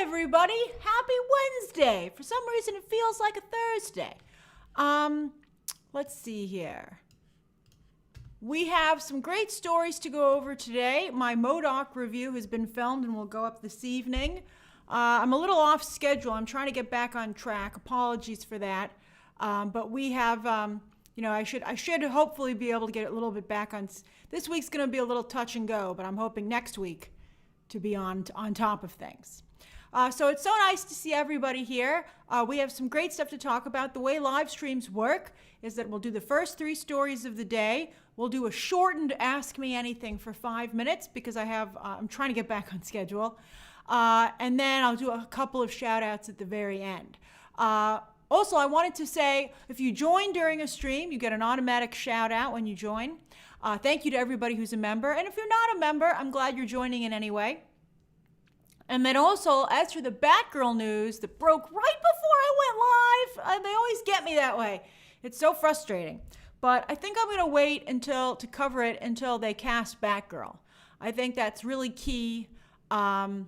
everybody. Happy Wednesday. For some reason, it feels like a Thursday. Let's see here. We have some great stories to go over today. My MODOK review has been filmed and will go up this evening. I'm a little off schedule. I'm trying to get back on track. Apologies for that. But we have, I should hopefully be able to get a little bit back on. This week's going to be a little touch and go, but I'm hoping next week to be on top of things. So it's so nice to see everybody here. We have some great stuff to talk about. The way live streams work is that we'll do the first 3 stories of the day. We'll do a shortened Ask Me Anything for 5 minutes because I'm trying to get back on schedule. And then I'll do a couple of shout outs at the very end. Also, I wanted to say, if you join during a stream, you get an automatic shout out when you join. Thank you to everybody who's a member. And if you're not a member, I'm glad you're joining in anyway. And then also, as for the Batgirl news that broke right before I went live, they always get me that way. It's so frustrating. But I think I'm going to wait to cover it until they cast Batgirl. I think that's really key. I'll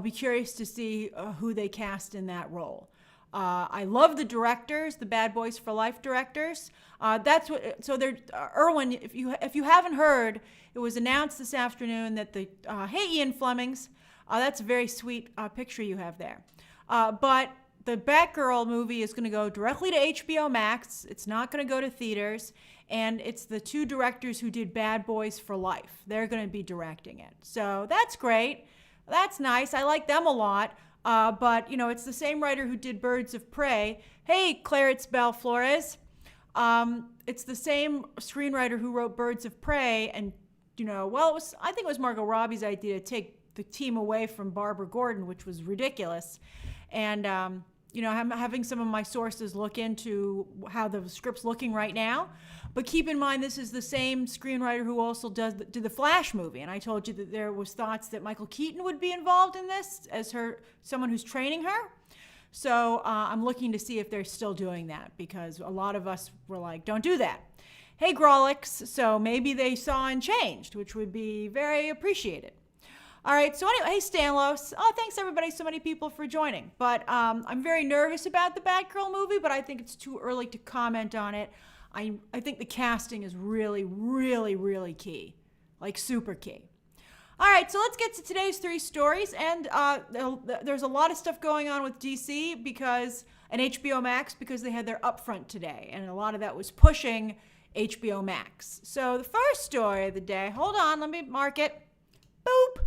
be curious to see who they cast in that role. I love the directors, the Bad Boys for Life directors. Erwin, if you haven't heard, it was announced this afternoon that hey Ian Flemings, that's a very sweet picture you have there. But the Batgirl movie is going to go directly to HBO Max. It's not going to go to theaters. And it's the 2 directors who did Bad Boys for Life. They're going to be directing it. So that's great. That's nice. I like them a lot. But, it's the same writer who did Birds of Prey. Hey, Clarice Bell Flores. It's the same screenwriter who wrote Birds of Prey. And, I think it was Margot Robbie's idea to take the team away from Barbara Gordon, which was ridiculous. And, I'm having some of my sources look into how the script's looking right now. But keep in mind, this is the same screenwriter who also did the Flash movie. And I told you that there was thoughts that Michael Keaton would be involved in this as someone who's training her. So I'm looking to see if they're still doing that, because a lot of us were like, don't do that. Hey, Grolix. So maybe they saw and changed, which would be very appreciated. All right, so anyway, hey, Stanlos. Oh, thanks, everybody, so many people for joining. But I'm very nervous about the Batgirl movie, but I think it's too early to comment on it. I think the casting is really, really, really key, like super key. All right, so let's get to today's 3 stories. And there's a lot of stuff going on with DC and HBO Max because they had their upfront today. And a lot of that was pushing HBO Max. So the first story of the day, hold on, let me mark it. Boop.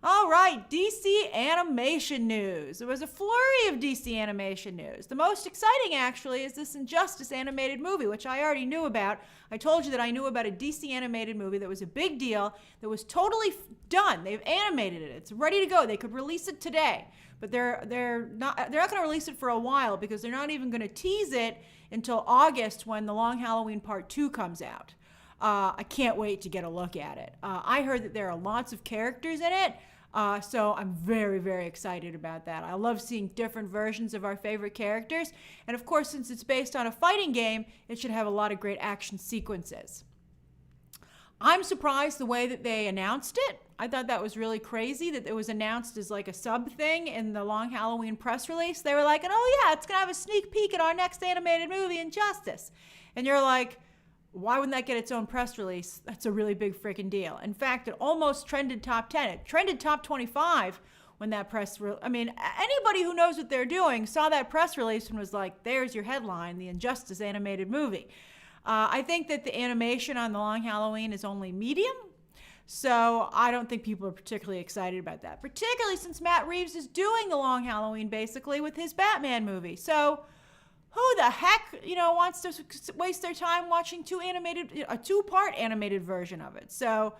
All right, DC animation news. There was a flurry of DC animation news. The most exciting, actually, is this Injustice animated movie, which I already knew about. I told you that I knew about a DC animated movie that was a big deal, that was totally done. They've animated it. It's ready to go. They could release it today, but they're not going to release it for a while because they're not even going to tease it until August when The Long Halloween Part 2 comes out. I can't wait to get a look at it. I heard that there are lots of characters in it. So I'm very, very excited about that. I love seeing different versions of our favorite characters. And of course, since it's based on a fighting game, it should have a lot of great action sequences. I'm surprised the way that they announced it. I thought that was really crazy that it was announced as like a sub thing in the Long Halloween press release. They were like, oh yeah, it's going to have a sneak peek at our next animated movie, Injustice. And you're like, why wouldn't that get its own press release? That's a really big freaking deal. In fact, it almost trended top 10. It trended top 25 when that anybody who knows what they're doing saw that press release and was like, there's your headline, the Injustice animated movie. I think that the animation on The Long Halloween is only medium. So I don't think people are particularly excited about that, particularly since Matt Reeves is doing The Long Halloween basically with his Batman movie. So who the heck, wants to waste their time watching a 2-part animated version of it? So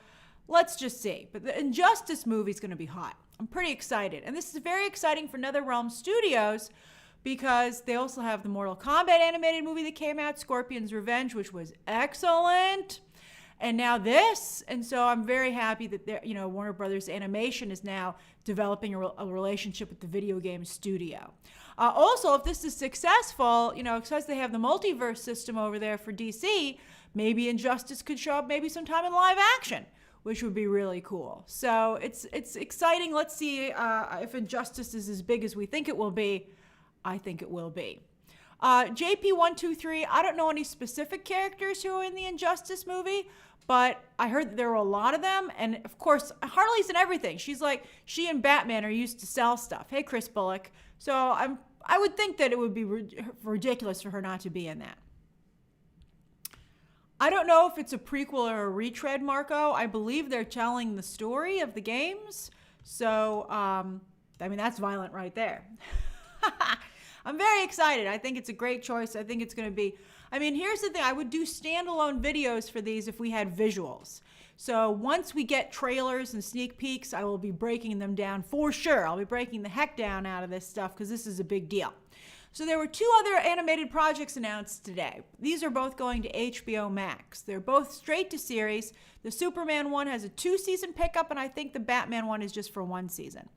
let's just see. But the Injustice movie is going to be hot. I'm pretty excited. And this is very exciting for NetherRealm Studios because they also have the Mortal Kombat animated movie that came out, Scorpion's Revenge, which was excellent. And now this. And so I'm very happy that Warner Brothers Animation is now developing a relationship with the video game studio. Also, if this is successful, because they have the multiverse system over there for DC, maybe Injustice could show up maybe sometime in live action, which would be really cool. So it's exciting. Let's see if Injustice is as big as we think it will be. I think it will be. JP123, I don't know any specific characters who are in the Injustice movie, but I heard that there were a lot of them. And of course, Harley's in everything. She and Batman are used to sell stuff. Hey, Chris Bullock. So I would think that it would be ridiculous for her not to be in that. I don't know if it's a prequel or a retread, Marco. I believe they're telling the story of the games. So, that's violent right there. I'm very excited. I think it's a great choice. I think it's going to be, here's the thing. I would do standalone videos for these if we had visuals. So once we get trailers and sneak peeks, I will be breaking them down for sure. I'll be breaking the heck down out of this stuff because this is a big deal. So there were 2 other animated projects announced today. These are both going to HBO Max. They're both straight to series. The Superman one has a 2-season pickup, and I think the Batman one is just for 1 season.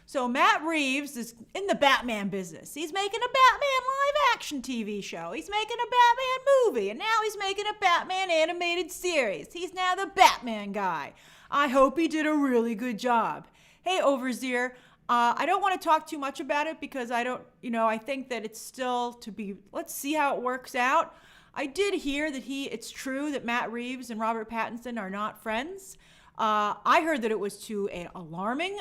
So Matt Reeves is in the Batman business. He's making a Batman live-action TV show. He's making a Batman movie, and now he's making a Batman animated series. He's now the Batman guy. I hope he did a really good job. Hey, Overseer. I don't want to talk too much about it because I think that it's still to be, let's see how it works out. I did hear that it's true that Matt Reeves and Robert Pattinson are not friends. I heard that it was to an alarming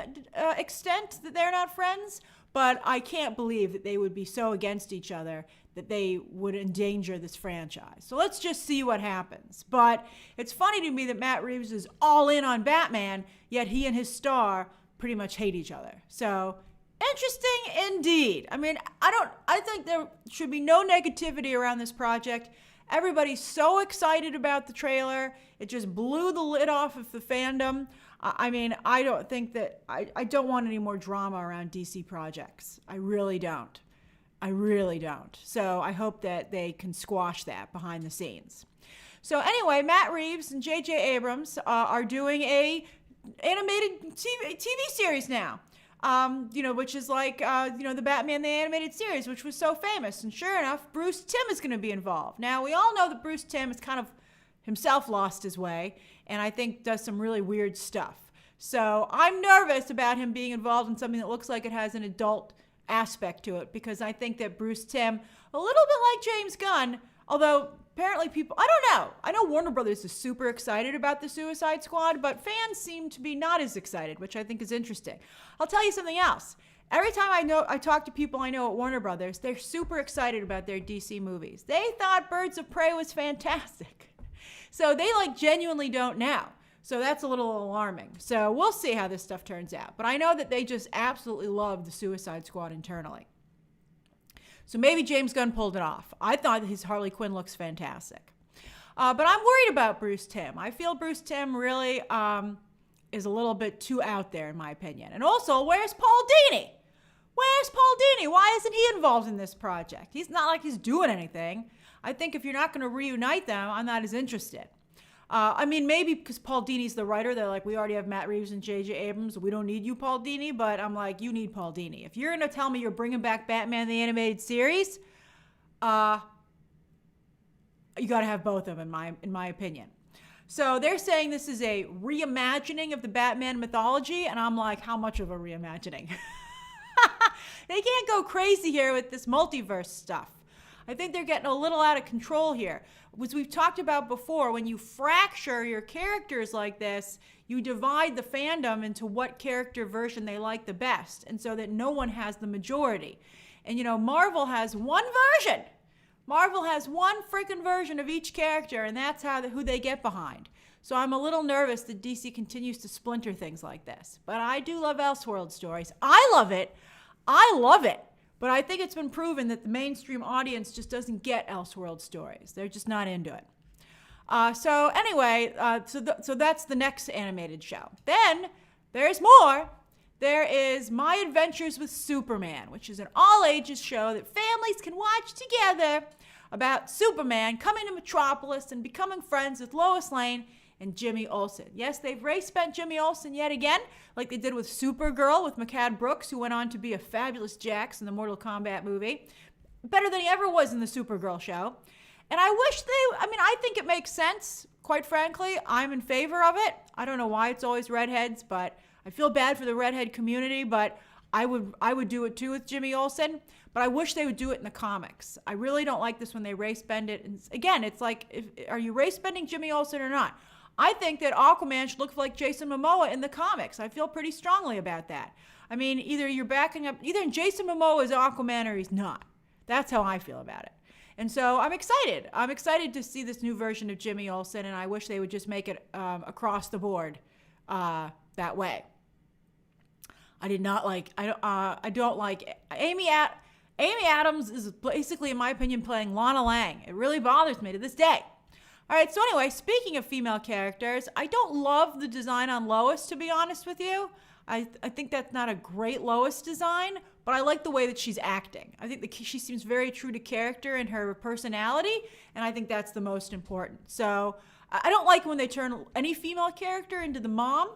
extent that they're not friends, but I can't believe that they would be so against each other that they would endanger this franchise. So let's just see what happens. But it's funny to me that Matt Reeves is all in on Batman, yet he and his star pretty much hate each other. So interesting indeed. I think there should be no negativity around this project. Everybody's so excited about the trailer. It just blew the lid off of the fandom. I don't think that, I don't want any more drama around DC projects. I really don't. So I hope that they can squash that behind the scenes. So anyway, Matt Reeves and J.J. Abrams are doing a animated TV series now. Which is like, the Batman the Animated Series, which was so famous. And sure enough, Bruce Timm is going to be involved. Now, we all know that Bruce Timm has kind of himself lost his way, and I think does some really weird stuff. So I'm nervous about him being involved in something that looks like it has an adult aspect to it, because I think that Bruce Timm, a little bit like James Gunn, although apparently people, I don't know. I know Warner Brothers is super excited about the Suicide Squad, but fans seem to be not as excited, which I think is interesting. I'll tell you something else. Every time I talk to people I know at Warner Brothers, they're super excited about their DC movies. They thought Birds of Prey was fantastic. So they genuinely don't now. So that's a little alarming. So we'll see how this stuff turns out. But I know that they just absolutely love the Suicide Squad internally. So maybe James Gunn pulled it off. I thought his Harley Quinn looks fantastic. But I'm worried about Bruce Timm. I feel Bruce Timm really is a little bit too out there, in my opinion. And also, where's Paul Dini? Why isn't he involved in this project? He's not like he's doing anything. I think if you're not going to reunite them, I'm not as interested. Maybe because Paul Dini's the writer, they're like, we already have Matt Reeves and J.J. Abrams. We don't need you, Paul Dini. But I'm like, you need Paul Dini. If you're going to tell me you're bringing back Batman the Animated Series, you got to have both of them, in my opinion. So they're saying this is a reimagining of the Batman mythology. And I'm like, how much of a reimagining? They can't go crazy here with this multiverse stuff. I think they're getting a little out of control here. As we've talked about before, when you fracture your characters like this, you divide the fandom into what character version they like the best, and so that no one has the majority. And Marvel has one version. Marvel has one freaking version of each character, and that's who they get behind. So I'm a little nervous that DC continues to splinter things like this. But I do love Elseworld stories. I love it. But I think it's been proven that the mainstream audience just doesn't get Elseworld stories. They're just not into it. So that's the next animated show. Then there's more. There is My Adventures with Superman, which is an all-ages show that families can watch together about Superman coming to Metropolis and becoming friends with Lois Lane and Jimmy Olsen. Yes, they've race-bent Jimmy Olsen yet again, like they did with Supergirl with McCad Brooks, who went on to be a fabulous Jax in the Mortal Kombat movie. Better than he ever was in the Supergirl show. And I think it makes sense quite frankly, I'm in favor of it. I don't know why it's always redheads, but I feel bad for the redhead community, but I would do it too with Jimmy Olsen, but I wish they would do it in the comics. I really don't like this when they race bend it. And again, it's like, are you race bending Jimmy Olsen or not? I think that Aquaman should look like Jason Momoa in the comics. I feel pretty strongly about that. I mean, either Jason Momoa is Aquaman or he's not. That's how I feel about it. And so I'm excited. I'm excited to see this new version of Jimmy Olsen, and I wish they would just make it across the board that way. I don't like Amy Addams is basically, in my opinion, playing Lana Lang. It really bothers me to this day. All right, so anyway, speaking of female characters, I don't love the design on Lois, to be honest with you. I think that's not a great Lois design, but I like the way that she's acting. I think she seems very true to character and her personality, and I think that's the most important. So I don't like when they turn any female character into the mom.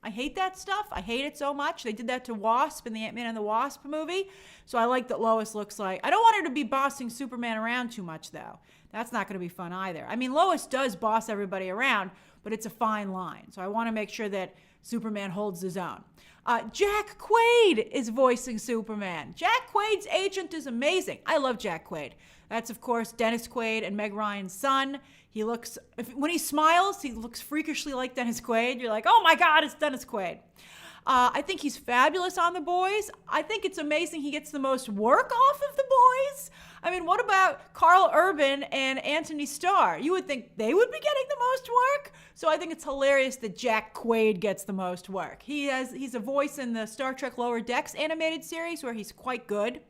I hate that stuff. I hate it so much. They did that to Wasp in the Ant-Man and the Wasp movie. So I like that Lois looks like... I don't want her to be bossing Superman around too much, though. That's not going to be fun either. I mean, Lois does boss everybody around, but it's a fine line. So I want to make sure that Superman holds his own. Jack Quaid is voicing Superman. Jack Quaid's agent is amazing. I love Jack Quaid. That's, of course, Dennis Quaid and Meg Ryan's son. When he smiles, he looks freakishly like Dennis Quaid. You're like, oh my God, it's Dennis Quaid. I think he's fabulous on The Boys. I think it's amazing he gets the most work off of The Boys. I mean, what about Carl Urban and Anthony Starr? You would think they would be getting the most work. So I think it's hilarious that Jack Quaid gets the most work. He's a voice in the Star Trek Lower Decks animated series where he's quite good.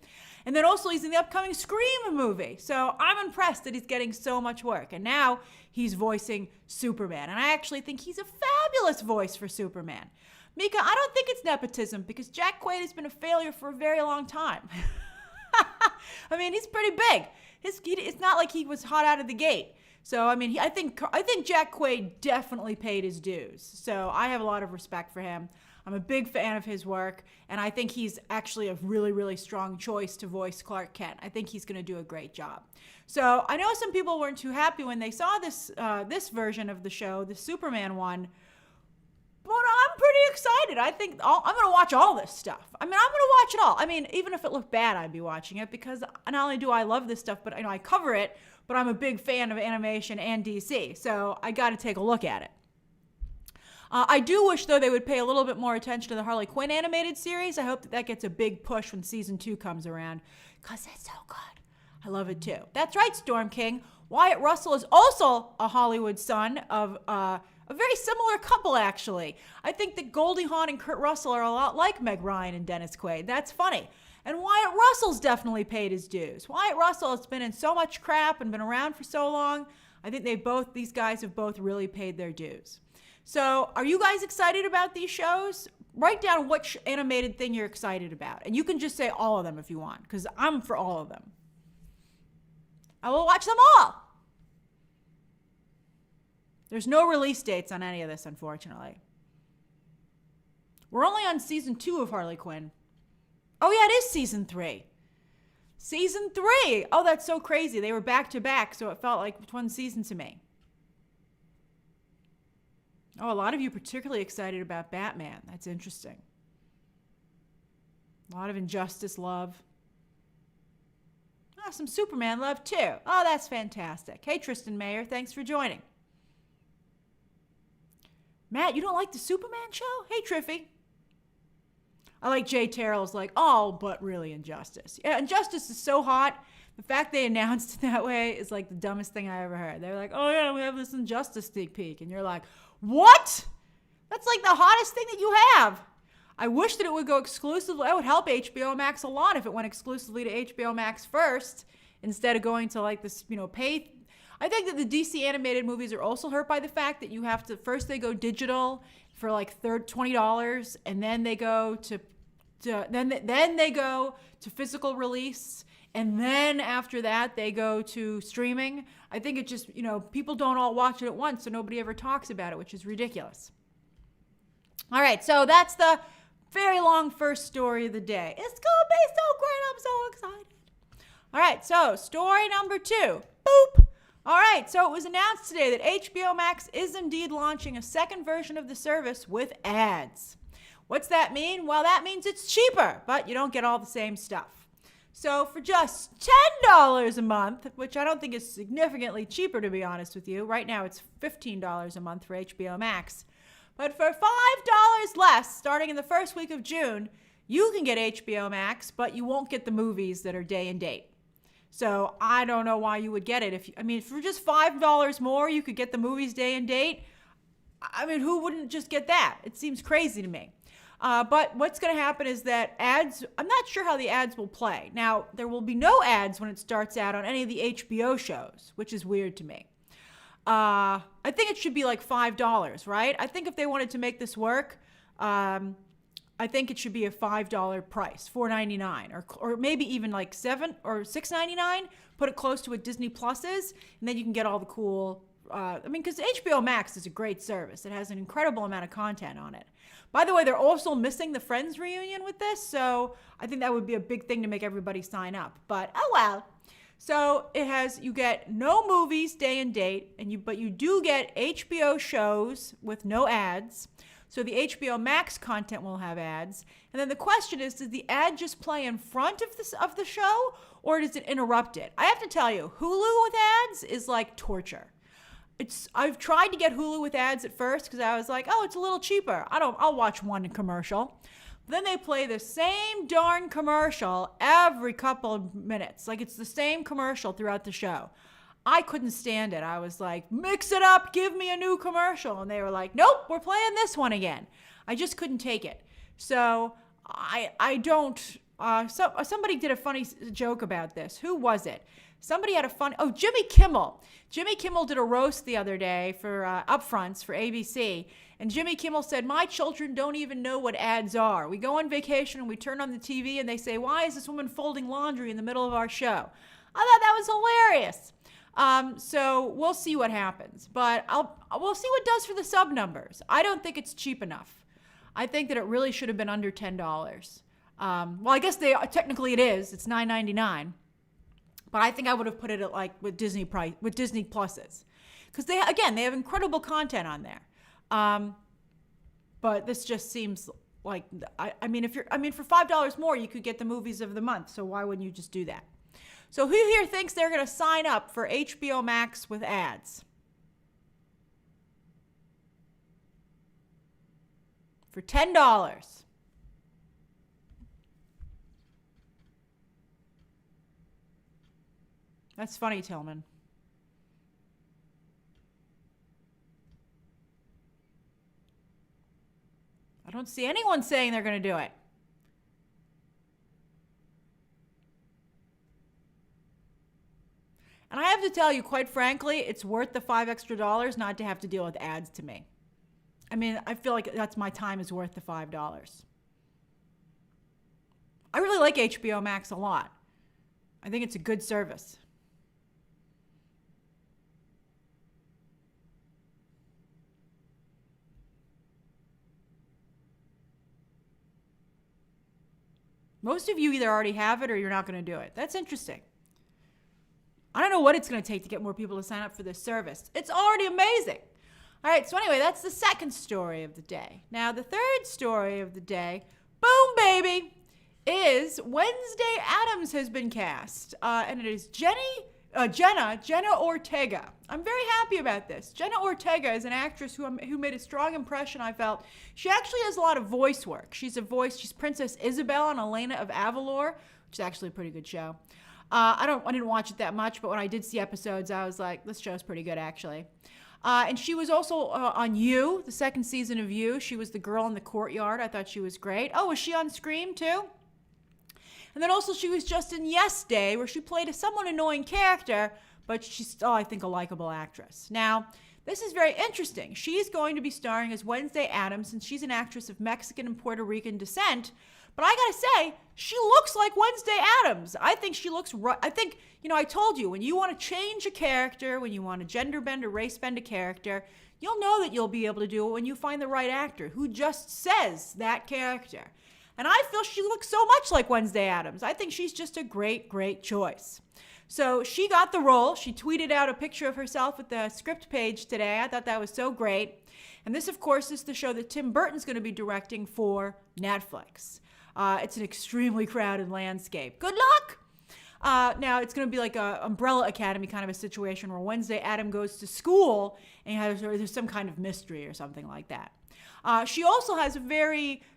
And then also he's in the upcoming Scream movie. So I'm impressed that he's getting so much work. And now he's voicing Superman. And I actually think he's a fabulous voice for Superman. Mika, I don't think it's nepotism because Jack Quaid has been a failure for a very long time. I mean, he's pretty big. It's not like he was hot out of the gate. So, I mean, I think Jack Quaid definitely paid his dues. So I have a lot of respect for him. I'm a big fan of his work, and I think he's actually a really, really strong choice to voice Clark Kent. I think he's going to do a great job. So I know some people weren't too happy when they saw this version of the show, the Superman one, but I'm pretty excited. I think I'm going to watch all this stuff. I mean, I'm going to watch it all. I mean, even if it looked bad, I'd be watching it because not only do I love this stuff, but I cover it, but I'm a big fan of animation and DC, so I got to take a look at it. I do wish, though, they would pay a little bit more attention to the Harley Quinn animated series. I hope that gets a big push when season 2 comes around, because it's so good. I love it, too. That's right, Storm King. Wyatt Russell is also a Hollywood son of a very similar couple, actually. I think that Goldie Hawn and Kurt Russell are a lot like Meg Ryan and Dennis Quaid. That's funny. And Wyatt Russell's definitely paid his dues. Wyatt Russell has been in so much crap and been around for so long. I think these guys have both really paid their dues. So are you guys excited about these shows? Write down which animated thing you're excited about. And you can just say all of them if you want, because I'm for all of them. I will watch them all. There's no release dates on any of this, unfortunately. We're only on season 2 of Harley Quinn. Oh, yeah, it is season 3. Season 3! Oh, that's so crazy. They were back to back, so it felt like one season to me. Oh, a lot of you particularly excited about Batman. That's interesting. A lot of Injustice love. Oh, some Superman love, too. Oh, that's fantastic. Hey, Tristan Mayer, thanks for joining. Matt, you don't like the Superman show? Hey, Triffy. I like Jay Terrell's like, oh, but really Injustice. Yeah, Injustice is so hot. The fact they announced it that way is like the dumbest thing I ever heard. They're like, oh, yeah, we have this Injustice sneak peek. And you're like, what? That's like the hottest thing that you have. I wish that it would go exclusively. That would help HBO Max a lot if it went exclusively to HBO Max first instead of going to like this, pay. I think that the DC animated movies are also hurt by the fact that you have to, first they go digital for like $20 and then they go to then they go to physical release. And then after that, they go to streaming. I think it just, people don't all watch it at once, so nobody ever talks about it, which is ridiculous. All right, so that's the very long first story of the day. It's going to be so great. I'm so excited. All right, so story number 2. Boop. All right, so it was announced today that HBO Max is indeed launching a second version of the service with ads. What's that mean? Well, that means it's cheaper, but you don't get all the same stuff. So for just $10 a month, which I don't think is significantly cheaper to be honest with you, right now it's $15 a month for HBO Max. But for $5 less, starting in the first week of June, you can get HBO Max, but you won't get the movies that are day and date. So I don't know why you would get it. For just $5 more, you could get the movies day and date. I mean, who wouldn't just get that? It seems crazy to me. But what's going to happen is that ads, I'm not sure how the ads will play. Now, there will be no ads when it starts out on any of the HBO shows, which is weird to me. I think it should be like $5, right? I think if they wanted to make this work, I think it should be a $5 price, $4.99, or maybe even like $7 or $6.99. Put it close to what Disney Plus is, and then you can get all the cool. Because HBO Max is a great service. It has an incredible amount of content on it. By the way, they're also missing the Friends reunion with this, so I think that would be a big thing to make everybody sign up. But oh well. So you get no movies day and date, but you do get HBO shows with no ads. So the HBO Max content will have ads. And then the question is, does the ad just play in front of the show, or does it interrupt it? I have to tell you, Hulu with ads is like torture. I've tried to get Hulu with ads at first because I was like, oh, it's a little cheaper. I'll watch one commercial. But then they play the same darn commercial every couple of minutes. Like it's the same commercial throughout the show. I couldn't stand it. I was like, mix it up, give me a new commercial. And they were like, nope, we're playing this one again. I just couldn't take it. So I don't, somebody did a funny joke about this. Who was it? Somebody had Jimmy Kimmel. Jimmy Kimmel did a roast the other day for upfronts for ABC. And Jimmy Kimmel said, my children don't even know what ads are. We go on vacation and we turn on the TV and they say, why is this woman folding laundry in the middle of our show? I thought that was hilarious. So we'll see what happens. But we'll see what it does for the sub numbers. I don't think it's cheap enough. I think that it really should have been under $10. Well, I guess technically it is. It's $9.99. But I think I would have put it at like with Disney Pluses, because they have incredible content on there. But this just seems like for $5 more you could get the movies of the month. So why wouldn't you just do that? So who here thinks they're going to sign up for HBO Max with ads? For $10. That's funny, Tillman. I don't see anyone saying they're going to do it. And I have to tell you, quite frankly, it's worth the $5 extra not to have to deal with ads to me. I mean, I feel like that's my time is worth the $5. I really like HBO Max a lot. I think it's a good service. Most of you either already have it or you're not going to do it. That's interesting. I don't know what it's going to take to get more people to sign up for this service. It's already amazing. All right, so anyway, that's the second story of the day. Now, the third story of the day, boom, baby, is Wednesday Addams has been cast. And it is Jenna Ortega. I'm very happy about this. Jenna Ortega is an actress who made a strong impression, I felt. She actually has a lot of voice work. She's Princess Isabel on Elena of Avalor, which is actually a pretty good show. I didn't watch it that much, but when I did see episodes, I was like, this show's pretty good, actually. And she was also on You, the second season of You. She was the girl in the courtyard. I thought she was great. Oh, was she on Scream, too? And then also she was just in Yes Day, where she played a somewhat annoying character, but she's still, I think, a likable actress. Now, this is very interesting. She's going to be starring as Wednesday Addams, and she's an actress of Mexican and Puerto Rican descent. But I gotta say, she looks like Wednesday Addams. I think she looks right. I think, I told you, when you want to change a character, when you want to gender bend or race bend a character, you'll know that you'll be able to do it when you find the right actor who just says that character. And I feel she looks so much like Wednesday Addams. I think she's just a great, great choice. So she got the role. She tweeted out a picture of herself with the script page today. I thought that was so great. And this, of course, is the show that Tim Burton's going to be directing for Netflix. It's an extremely crowded landscape. Good luck! Now, it's going to be like a Umbrella Academy kind of a situation where Wednesday Adam goes to school and there's some kind of mystery or something like that. She also has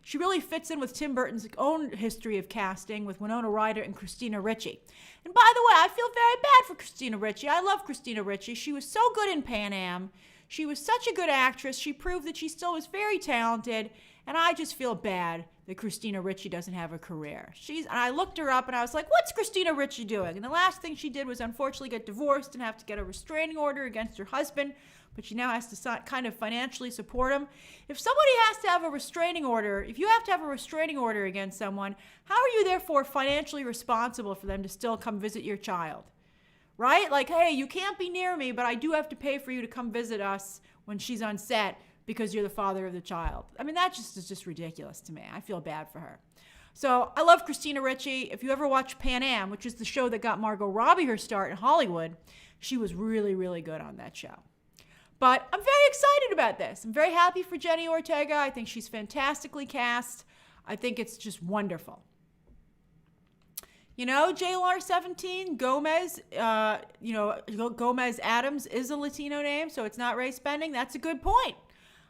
she really fits in with Tim Burton's own history of casting with Winona Ryder and Christina Ricci. And by the way, I feel very bad for Christina Ricci. I love Christina Ricci. She was so good in Pan Am. She was such a good actress. She proved that she still was very talented. And I just feel bad that Christina Ricci doesn't have a career. And I looked her up and I was like, what's Christina Ricci doing? And the last thing she did was unfortunately get divorced and have to get a restraining order against her husband. But she now has to kind of financially support him. If somebody has to have a restraining order, if you have to have a restraining order against someone, how are you therefore financially responsible for them to still come visit your child? Right? Like, hey, you can't be near me, but I do have to pay for you to come visit us when she's on set because you're the father of the child. I mean, that is just ridiculous to me. I feel bad for her. So I love Christina Ricci. If you ever watch Pan Am, which is the show that got Margot Robbie her start in Hollywood, she was really, really good on that show. But I'm very excited about this. I'm very happy for Jenny Ortega. I think she's fantastically cast. I think it's just wonderful. You know, JLR 17, Gomez, Gomez Addams is a Latino name, so it's not race bending. That's a good point.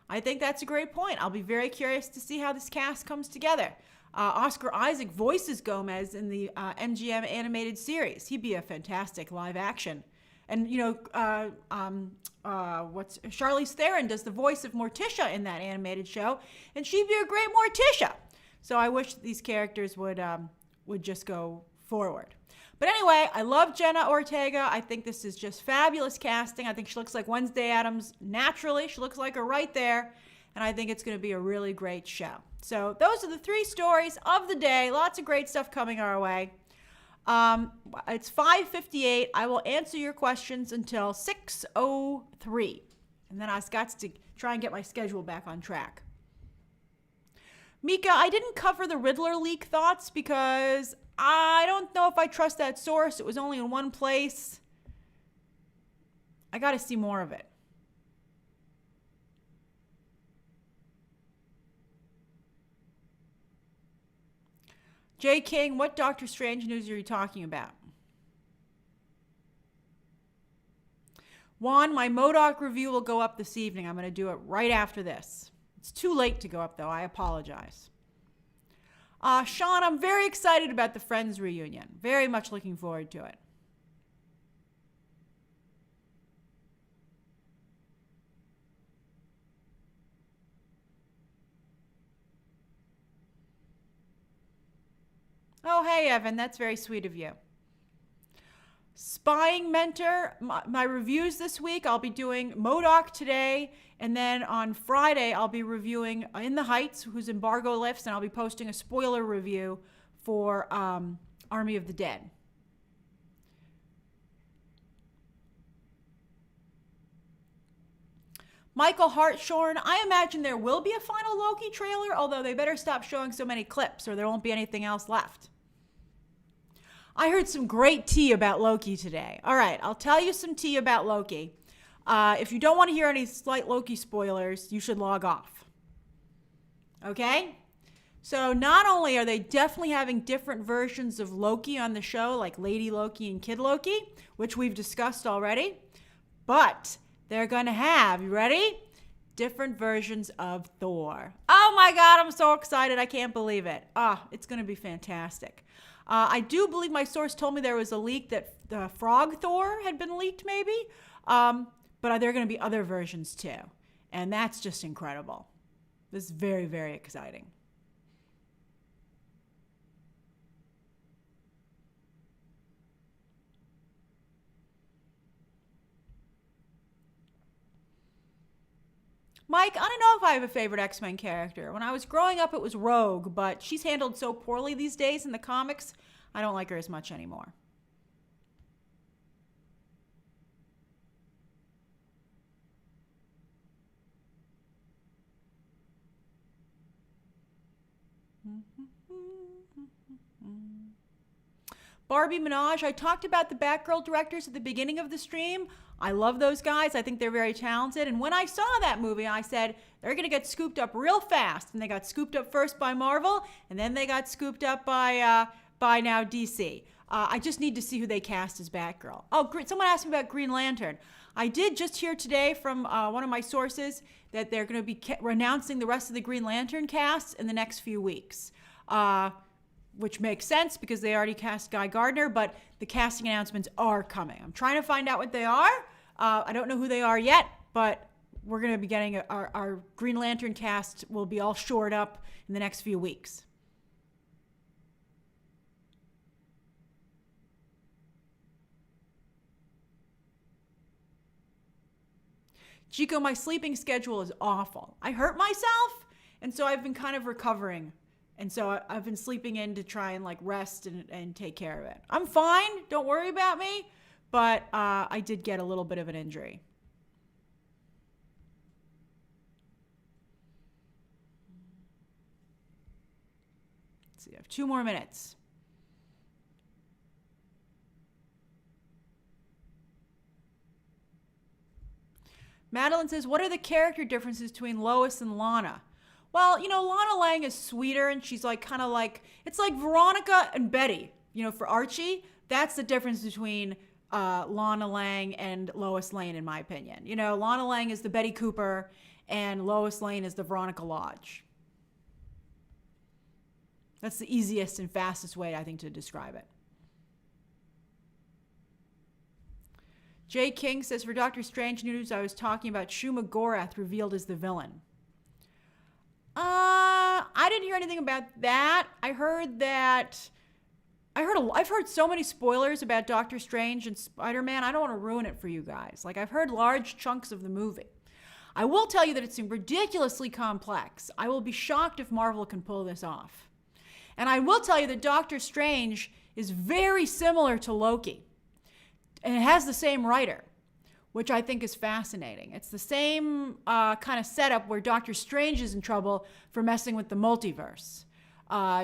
I think that's a great point. I'll be very curious to see how this cast comes together. Oscar Isaac voices Gomez in the MGM animated series. He'd be a fantastic live action. And, Charlize Theron does the voice of Morticia in that animated show, and she'd be a great Morticia. So I wish these characters would just go forward. But anyway, I love Jenna Ortega. I think this is just fabulous casting. I think she looks like Wednesday Addams naturally. She looks like her right there. And I think it's going to be a really great show. So those are the 3 stories of the day. Lots of great stuff coming our way. It's 5:58. I will answer your questions until 6:03. And then I've got to try and get my schedule back on track. Mika, I didn't cover the Riddler leak thoughts because I don't know if I trust that source. It was only in one place. I got to see more of it. Jay King, what Doctor Strange news are you talking about? Juan, my MODOK review will go up this evening. I'm going to do it right after this. It's too late to go up, though. I apologize. Sean, I'm very excited about the Friends reunion. Very much looking forward to it. Oh, hey, Evan. That's very sweet of you. Spying Mentor, my reviews this week, I'll be doing MODOK today, and then on Friday I'll be reviewing In the Heights, whose embargo lifts, and I'll be posting a spoiler review for Army of the Dead. Michael Hartshorn, I imagine there will be a final Loki trailer, although they better stop showing so many clips or there won't be anything else left. I heard some great tea about Loki today. All right, I'll tell you some tea about Loki. If you don't want to hear any slight Loki spoilers, you should log off. Okay? So not only are they definitely having different versions of Loki on the show, like Lady Loki and Kid Loki, which we've discussed already, but they're going to have, you ready? Different versions of Thor. Oh my God, I'm so excited. I can't believe it. It's going to be fantastic. I do believe my source told me there was a leak that the Frog Thor had been leaked maybe, but there are going to be other versions too. And that's just incredible. This is very, very exciting. Mike, I don't know if I have a favorite X-Men character. When I was growing up, it was Rogue, but she's handled so poorly these days in the comics, I don't like her as much anymore. Barbie Minaj. I talked about the Batgirl directors at the beginning of the stream. I love those guys. I think they're very talented. And when I saw that movie, I said, they're going to get scooped up real fast. And they got scooped up first by Marvel, and then they got scooped up by now DC. I just need to see who they cast as Batgirl. Oh, someone asked me about Green Lantern. I did just hear today from one of my sources that they're going to be announcing the rest of the Green Lantern cast in the next few weeks, which makes sense because they already cast Guy Gardner, but the casting announcements are coming. I'm trying to find out what they are. I don't know who they are yet, but we're going to be getting our Green Lantern cast will be all shored up in the next few weeks. Chico, my sleeping schedule is awful. I hurt myself, and so I've been kind of recovering. And so I've been sleeping in to try and like rest and take care of it. I'm fine. Don't worry about me. But I did get a little bit of an injury. Let's see, I have 2 more minutes. Madeline says, what are the character differences between Lois and Lana? Well, Lana Lang is sweeter, and she's like kind of like, it's like Veronica and Betty, for Archie. That's the difference between Lana Lang and Lois Lane, in my opinion. Lana Lang is the Betty Cooper, and Lois Lane is the Veronica Lodge. That's the easiest and fastest way, I think, to describe it. Jay King says, for Doctor Strange news, I was talking about Shuma Gorath revealed as the villain. I didn't hear anything about that. I've heard so many spoilers about Doctor Strange and Spider-Man. I don't want to ruin it for you guys. Like, I've heard large chunks of the movie. I will tell you that it's ridiculously complex. I will be shocked if Marvel can pull this off. And I will tell you that Doctor Strange is very similar to Loki. And it has the same writer, which I think is fascinating. It's the same kind of setup where Doctor Strange is in trouble for messing with the multiverse,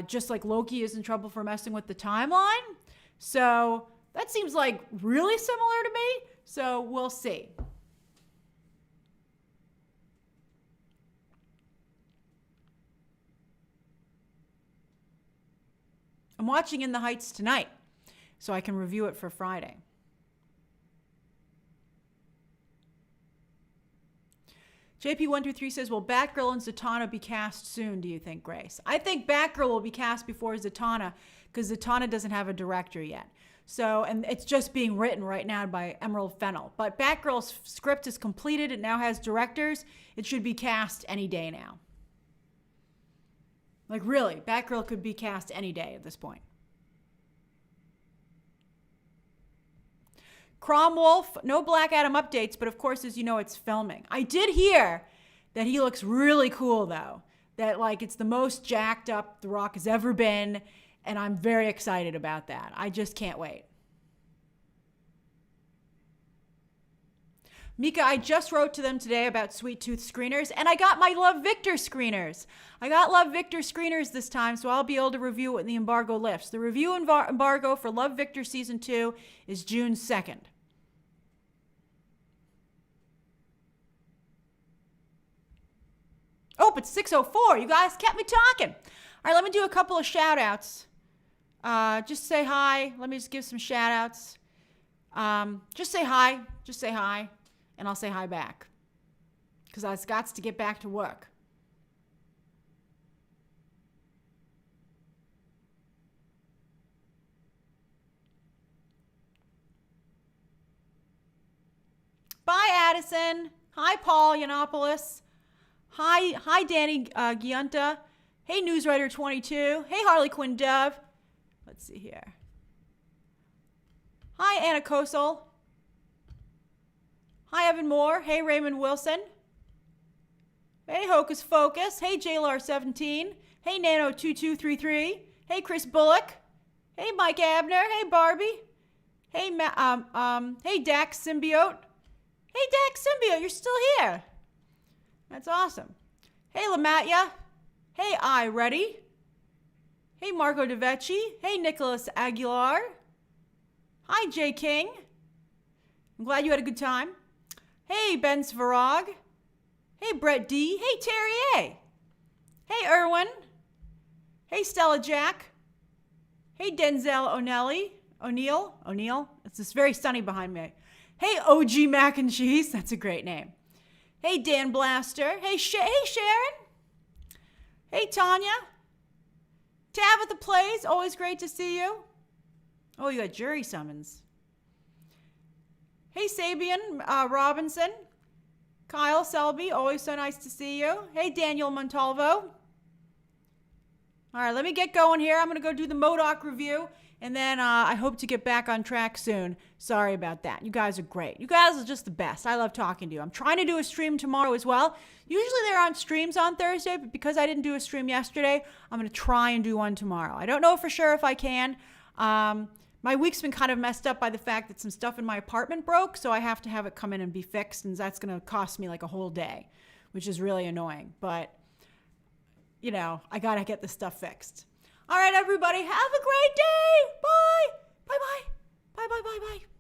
just like Loki is in trouble for messing with the timeline. So that seems like really similar to me. So we'll see. I'm watching In the Heights tonight, so I can review it for Friday. JP123 says, will Batgirl and Zatanna be cast soon, do you think, Grace? I think Batgirl will be cast before Zatanna because Zatanna doesn't have a director yet. So, and it's just being written right now by Emerald Fennell. But Batgirl's script is completed. It now has directors. It should be cast any day now. Like, really, Batgirl could be cast any day at this point. Cromwolf, no Black Adam updates, but of course, as you know, it's filming. I did hear that he looks really cool, though. That, like, it's the most jacked up The Rock has ever been, and I'm very excited about that. I just can't wait. Mika, I just wrote to them today about Sweet Tooth screeners, and I got my Love Victor screeners. I got Love Victor screeners this time, so I'll be able to review it when the embargo lifts. The review embargo for Love Victor Season 2 is June 2nd. Oh, it's 6:04. You guys kept me talking. All right, let me do a couple of shout-outs. Just say hi. Let me just give some shout-outs. Just say hi. Just say hi. And I'll say hi back. Because I've got to get back to work. Bye, Addison. Hi, Paul Yiannopoulos. Hi, Danny Giunta. Hey, Newswriter22. Hey, Harley Quinn Dove. Let's see here. Hi, Anna Kosel. Hi, Evan Moore. Hey, Raymond Wilson. Hey, Hocus Focus. Hey, JLR17. Hey, Nano2233. Hey, Chris Bullock. Hey, Mike Abner. Hey, Barbie. Hey, hey, Dax Symbiote. Hey, Dax Symbiote, you're still here. That's awesome. Hey, Lamatya. Hey, Ready. Hey, Marco DeVecchi. Hey, Nicholas Aguilar. Hi, Jay King. I'm glad you had a good time. Hey, Ben Svarog. Hey, Brett D. Hey, Terry A. Hey, Erwin. Hey, Stella Jack. Hey, Denzel O'Neill. It's just very sunny behind me. Hey, OG Mac and Cheese. That's a great name. Hey, Dan Blaster. Hey, Sharon. Hey, Tanya. Tabitha Plays. Always great to see you. Oh, you got jury summons. Hey, Sabian Robinson. Kyle Selby. Always so nice to see you. Hey, Daniel Montalvo. All right, let me get going here. I'm going to go do the MODOK review, and then I hope to get back on track soon. Sorry about that. You guys are great. You guys are just the best. I love talking to you. I'm trying to do a stream tomorrow as well. Usually there aren't streams on Thursday, but because I didn't do a stream yesterday, I'm going to try and do one tomorrow. I don't know for sure if I can. My week's been kind of messed up by the fact that some stuff in my apartment broke, so I have to have it come in and be fixed, and that's going to cost me like a whole day, which is really annoying. But you know, I got to get this stuff fixed. All right, everybody, have a great day. Bye. Bye-bye. Bye-bye. Bye-bye.